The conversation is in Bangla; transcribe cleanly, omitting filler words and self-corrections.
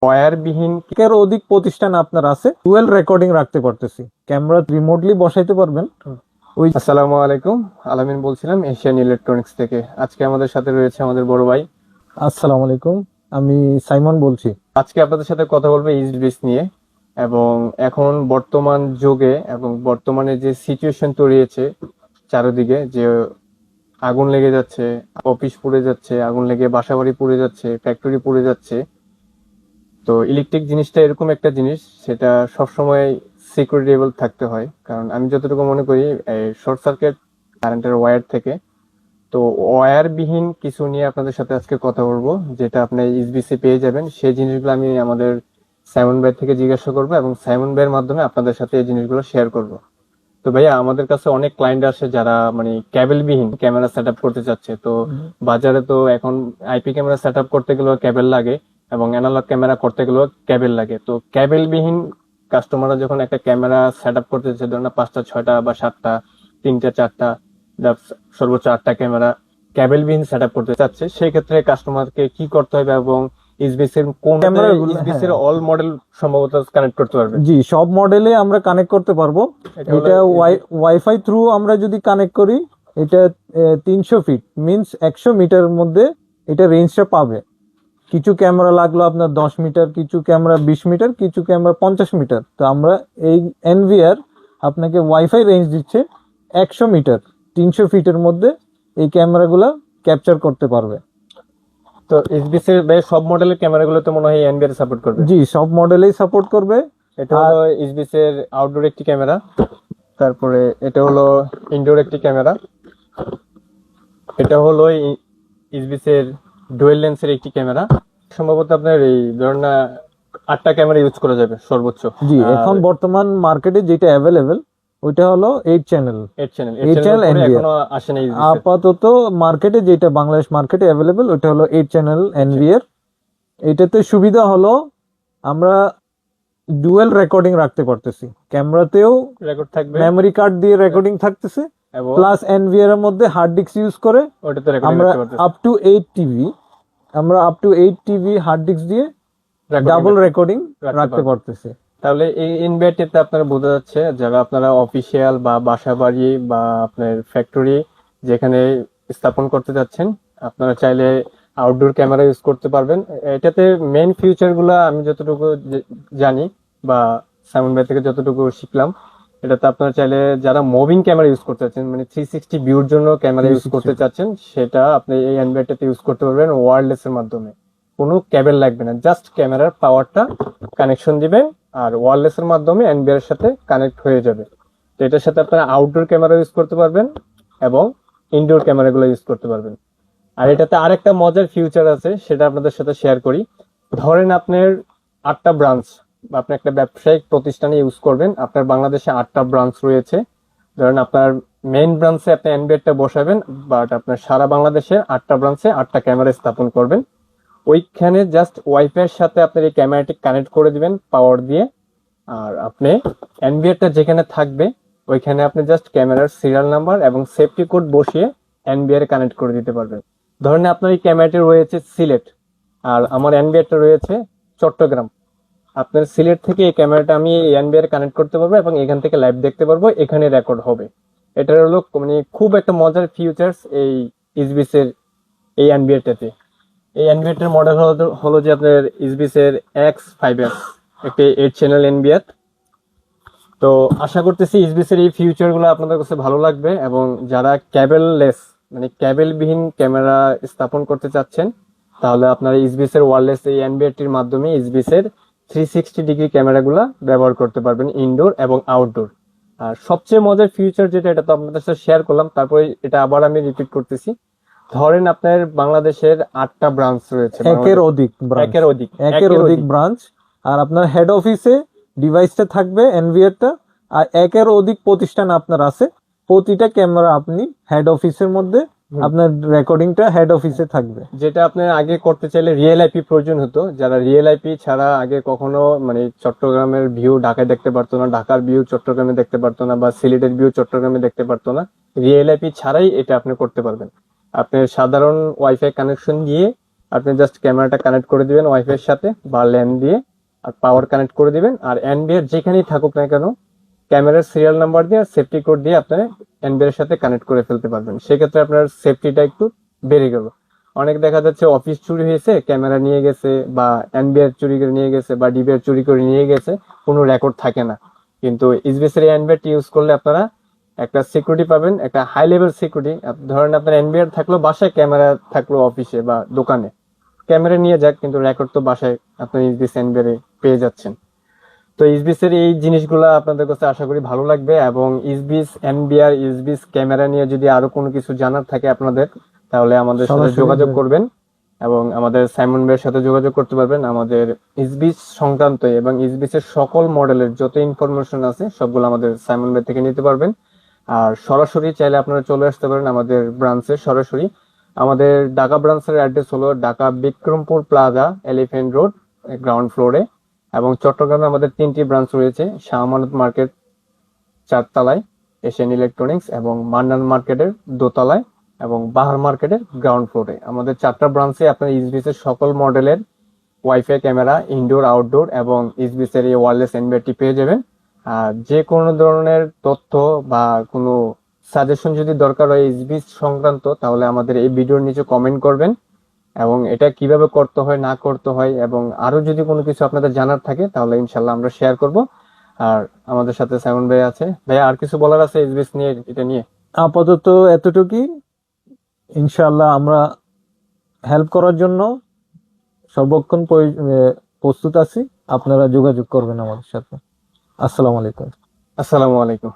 ওয়্যারবিহীন এর অধিক প্রতিষ্ঠান আপনার আছে, ডুয়েল রেকর্ডিং রাখতে পারতেছি, ক্যামেরা রিমোটলি বসাইতে পারবেন। আসসালামু আলাইকুম, আলামিন বলছিলাম এশিয়ান ইলেকট্রনিক্স থেকে। আজকে আমাদের সাথে রয়েছে আমাদের বড় ভাই। আসসালামু আলাইকুম, আমি সাইমন বলছি। আজকে আপনাদের সাথে কথা বলবো ইজবিস নিয়ে, এবং এখন বর্তমান যুগে এবং বর্তমানে যে সিচুয়েশন তৈরি হয়েছে চারিদিকে, যে আগুন লেগে যাচ্ছে, অফিস পুড়ে যাচ্ছে, আগুন লেগে বাসাবাড়ি পুড়ে যাচ্ছে, ফ্যাক্টরি পুড়ে যাচ্ছে। তো ইলেকট্রিক জিনিসটা এরকম একটা জিনিস, সেটা সবসময় সিকিউরিটেবল থাকতে হয়। কারণ আমি যতটুকু মনে করি, শর্ট সার্কিট কারেন্টের ওয়্যার থেকে, তো ওয়্যারবিহীন কিছু নিয়ে আপনাদের সাথে আজকে কথা বলবো, যেটা আপনি ইসবিসি পেয়ে যাবেন। সেই জিনিসগুলো আমি আমাদের সাইমন ভাই থেকে জিজ্ঞাসা করবো, এবং সাইমন ভাইয়ের মাধ্যমে আপনাদের সাথে এই জিনিসগুলো শেয়ার করব। তো ভাইয়া, আমাদের কাছে অনেক ক্লায়েন্ট আসে যারা মানে ক্যাবেলবিহীন ক্যামেরা সেট আপ করতে চাচ্ছে। তো বাজারে তো এখন আইপি ক্যামেরা সেট আপ করতে গেলেও ক্যাবেল লাগে, এবং অ্যানালগ ক্যামেরা করতে গেলেও ক্যাবেল লাগে। তো ক্যাবেলবিহীন কাস্টমাররা যখন একটা ক্যামেরা সেট আপ করতে চাচ্ছে, ধরেন 5টা 6টা বা 7টা, 3টা 4টা, সর্বোচ্চ 8টা ক্যামেরা ক্যাবেলবিহীন সেট আপ করতে চাচ্ছে, সেই ক্ষেত্রে কাস্টমারকে কি করতে হবে, এবং ইসবিসির কোন ক্যামেরাগুলো, ইসবিসির অল মডেল সম্ভবত কানেক্ট করতে পারবে? জি, সব মডেলে আমরা কানেক্ট করতে পারবো। এটা ওয়াইফাই থ্রু আমরা যদি কানেক্ট করি, এটা 300 ফিট মিনস 100 মিটারের মধ্যে এটা রেঞ্জটা পাবে। কিছু ক্যামেরা লাগলো আপনার 10 মিটার, কিছু ক্যামেরা 20 মিটার, কিছু ক্যামেরা 50 মিটার। তো আমরা এই এনভিআর আপনাকে ওয়াইফাই রেঞ্জ দিচ্ছে 100 মিটার, 300 ফিটের মধ্যে এই ক্যামেরাগুলো ক্যাপচার করতে পারবে। তো ইসবিসির সব মডেলের ক্যামেরাগুলো তো মনে হয় এনবিআর সাপোর্ট করবে। জি, সব মডেলেই সাপোর্ট করবে। এটা হলো ইসবিসির আউটডোর একটি ক্যামেরা, তারপরে এটা হলো ইনডোর একটি ক্যামেরা, এটা হলো ইসবিসির ডুয়েল লেন্সের একটি ক্যামেরা। সম্ভবত আপনার এই ধরুন 8টা ক্যামেরা ইউজ করা যাবে সর্বোচ্চ। জি, এখন বর্তমান মার্কেটে যেটা অ্যাভেলেবেল ওইটা হলো 8 চ্যানেল। 8 চ্যানেল এখনো আসে না আপাতত মার্কেটে যেটা বাংলাদেশ মার্কেটে অ্যাভেলেবেল ওইটা হলো 8 চ্যানেল এনভিআর। এটাতে সুবিধা হলো আমরা ডুয়েল রেকর্ডিং রাখতে পারতেছি, ক্যামেরাতেও রেকর্ড থাকবে, মেমরি কার্ড দিয়ে রেকর্ডিং থাকতেছে, প্লাস এনভিআর এর মধ্যে হার্ড ডিস্ক ইউজ করে ওটাতে রেকর্ডিং আমরা করতে পারতেছি। Up to 8 TV hard disk দিয়ে ডাবল রেকর্ডিং রাখতে পারতেছি। তাহলে এই ইনভার্টারতে আপনারা বোঝা যাচ্ছে, যারা আপনারা অফিসিয়াল বা বাসা বাড়ি বা আপনার ফ্যাক্টরি যেখানে স্থাপন করতে যাচ্ছেন, আপনারা চাইলে আউটডোর ক্যামেরা ইউজ করতে পারবেন। এটাতে মেইন ফিউচার গুলা আমি যতটুকু জানি বা সাইমন ভাই থেকে যতটুকু শিখলাম, এটাতে আপনারা চাইলে যারা মুভিং ক্যামেরা ইউজ করতে চাচ্ছেন, মানে 360 ভিউর জন্য ক্যামেরা ইউজ করতে চাচ্ছেন, সেটা আপনি এই ইনভার্টারতে ইউজ করতে পারবেন ওয়্যারলেস এর মাধ্যমে। কোনো কেবল লাগবে না, জাস্ট ক্যামেরার পাওয়ারটা কানেকশন দিবেন আর ওয়্যারলেস এর মাধ্যমে এনবিআর এর সাথে কানেক্ট হয়ে যাবে। তো এটার সাথে আপনারা আউটডোর ক্যামেরা ইউজ করতে পারবেন এবং ইনডোর ক্যামেরাগুলো ইউজ করতে পারবেন। আর এটাতে আরেকটা মজার ফিউচার আছে, সেটা আপনাদের সাথে শেয়ার করি। ধরেন আপনার 8টা ব্রাঞ্চ, বা আপনি একটা ব্যবসায়িক প্রতিষ্ঠানে ইউজ করবেন, আপনার বাংলাদেশে 8টা ব্রাঞ্চ রয়েছে। ধরেন আপনার মেইন ব্রাঞ্চে আপনি এনবিআরটা বসাবেন, বাট আপনার সারা বাংলাদেশে 8টা ব্রাঞ্চে 8টা ক্যামেরা স্থাপন করবেন। ওইখানে জাস্ট ওয়াইফাই এর সাথে আপনার এই ক্যামেরাটি কানেক্ট করে দিবেন পাওয়ার দিয়ে, আর আপনি এনবিআরটা যেখানে থাকবে ওইখানে আপনি জাস্ট ক্যামেরার সিরিয়াল নাম্বার এবং সেফটি কোড বসিয়ে এনবিআর কানেক্ট করে দিতে পারবেন। ধরেন আপনার এই ক্যামেরাটি রয়েছে সিলেট, আর আমার এনবিআরটা রয়েছে চট্টগ্রাম। আপনার সিলেট থেকে এই ক্যামেরাটা আমি এনবিআর কানেক্ট করতে পারবো এবং এখান থেকে লাইভ দেখতে পারবো, এখানে রেকর্ড হবে। এটার হলো মানে খুব একটা মজার ফিউচার্স এই ইসবিসের এই এনবিআরটাতে। এই এনবিআর মডেল হলো যে আপনার ইসবিসের X5S, একটি 8 চ্যানেল এনবিআর। তো আশা করতেছি ইসবিসের এই ফিউচার গুলো আপনাদের কাছে ভালো লাগবে, এবং যারা ক্যাবেললেস মানে ক্যাবেলবিহীন ক্যামেরা স্থাপন করতে চাচ্ছেন, তাহলে আপনারা ইসবিসের ওয়্যারলেস এই এনবিআরটির মাধ্যমে ইসবিসের 360 ডিগ্রি ক্যামেরাগুলো ব্যবহার করতে পারবেন ইনডোর এবং আউটডোর। আর সবচেয়ে মজার ফিউচার যেটা, এটা তো আপনাদের সাথে শেয়ার করলাম, তারপরে এটা আবার আমি রিপিট করতেছি। ধরেন আপনার বাংলাদেশের 8টা ব্রাঞ্চ রয়েছে, একের অধিক ব্রাঞ্চ, আর আপনার হেড অফিসে ডিভাইসটা থাকবে এনভিআরটা, আর একের অধিক প্রতিষ্ঠান আপনার আছে। প্রতিটা ক্যামেরা আপনি হেড অফিসের মধ্যে আপনার রেকর্ডিংটা হেড অফিসে থাকবে। যেটা আপনার আগে করতে চাইলে রিয়েল আইপি প্রয়োজন হতো, যারা রিয়েল আইপি ছাড়া আগে কখনো মানে চট্টগ্রামের ভিউ ঢাকায় দেখতে পারতো না, ঢাকার ভিউ চট্টগ্রামে দেখতে পারতো না, বা সিলেটের ভিউ চট্টগ্রামে দেখতে পারতো না। রিয়েল আইপি ছাড়াই এটা আপনি করতে পারবেন। আপনি সাধারণ ওয়াইফাই কানেকশন দিয়ে আপনি জাস্ট ক্যামেরাটা কানেক্ট করে দিবেন ওয়াইফাই এর সাথে বা ল্যান দিয়ে, আর পাওয়ার কানেক্ট করে দিবেন, আর এনবিআর যেখানেই থাকুক না কেন ক্যামেরার সিরিয়াল নাম্বার দিয়ে সেফটি কোড দিয়ে আপনি এনবিআর সাথে কানেক্ট করে ফেলতে পারবেন। সেক্ষেত্রে আপনার সেফটিটা একটু বেড়ে গেল। অনেক দেখা যাচ্ছে অফিস চুরি হয়েছে, ক্যামেরা নিয়ে গেছে বা এনবিআর চুরি করে নিয়ে গেছে বা ডিবিআর চুরি করে নিয়ে গেছে, কোনো রেকর্ড থাকে না। কিন্তু ইসবিএস এর এনবিআর ইউজ করলে আপনারা একটা সিকিউরিটি পাবেন, একটা হাই লেভেল সিকিউরিটি। ধরেন আপনার এনবিআর থাকলো বাসায়, ক্যামেরা থাকলো অফিসে বা দোকানে, ক্যামেরা নিয়ে যাক কিন্তু রেকর্ড তো বাসায় আপনি ইসবিএস এনবিআর পেয়ে যাচ্ছেন। তো ইসবিএস এর এই জিনিসগুলো আপনাদের কাছে আশা করি ভালো লাগবে, এবং ইসবিএস এনবিআর ইসবিএস ক্যামেরা নিয়ে যদি আরো কোনো কিছু জানার থাকে আপনাদের, তাহলে আমাদের সাথে সরাসরি যোগাযোগ করবেন এবং আমাদের সাইমন ভাইয়ের সাথে যোগাযোগ করতে পারবেন। আমাদের ইসবিএস সংক্রান্ত এবং ইসবিএস এর সকল মডেলের যত ইনফরমেশন আছে সবগুলো আমাদের সাইমন ভাই থেকে নিতে পারবেন। আর সরাসরি চাইলে আপনারা চলে আসতে পারেন আমাদের ব্রাঞ্চে সরাসরি। আমাদের ঢাকা ব্রাঞ্চের অ্যাড্রেস হলো Dhaka Bikrampur plaza, elephant road, ground ফ্লোরে। এবং চট্টগ্রামে আমাদের 3টি ব্রাঞ্চ রয়েছে, শাহ আমানত মার্কেট 4 তলায়, এশিয়ান ইলেকট্রনিক্স, এবং মান্নান মার্কেটের 2 তলায়, এবং বাহার মার্কেটের গ্রাউন্ড ফ্লোরে। আমাদের 4টা ব্রাঞ্চে আপনার ইসবিএস এর সকল মডেলের ওয়াইফাই ক্যামেরা ইনডোর আউটডোর এবং ইসবিএস এর এই ওয়্যারলেস এনবিআরটি পেয়ে যাবেন। আর যে কোনো ধরনের তথ্য বা কোনো সাজেশন যদি দরকার হয় ইসবিএস সংক্রান্ত, তাহলে আমাদের এই ভিডিওর নিচে কমেন্ট করবেন, এবং এটা কিভাবে করতে হয় না করতে হয় এবং আরো যদি কোনো কিছু আপনাদের জানার থাকে তাহলে ইনশাল্লাহ আমরা শেয়ার করব। আর আমাদের সাথে সাইমন ভাই আছে। ভাই আর কিছু বলার আছে ইসবিএস নিয়ে, এটা নিয়ে? আপাতত এতটুকুই। ইনশাআল্লাহ আমরা হেল্প করার জন্য সর্বক্ষণ প্রস্তুত আছি। আপনারা যোগাযোগ করবেন আমাদের সাথে। আসসালামু আলাইকুম। আসসালামু আলাইকুম।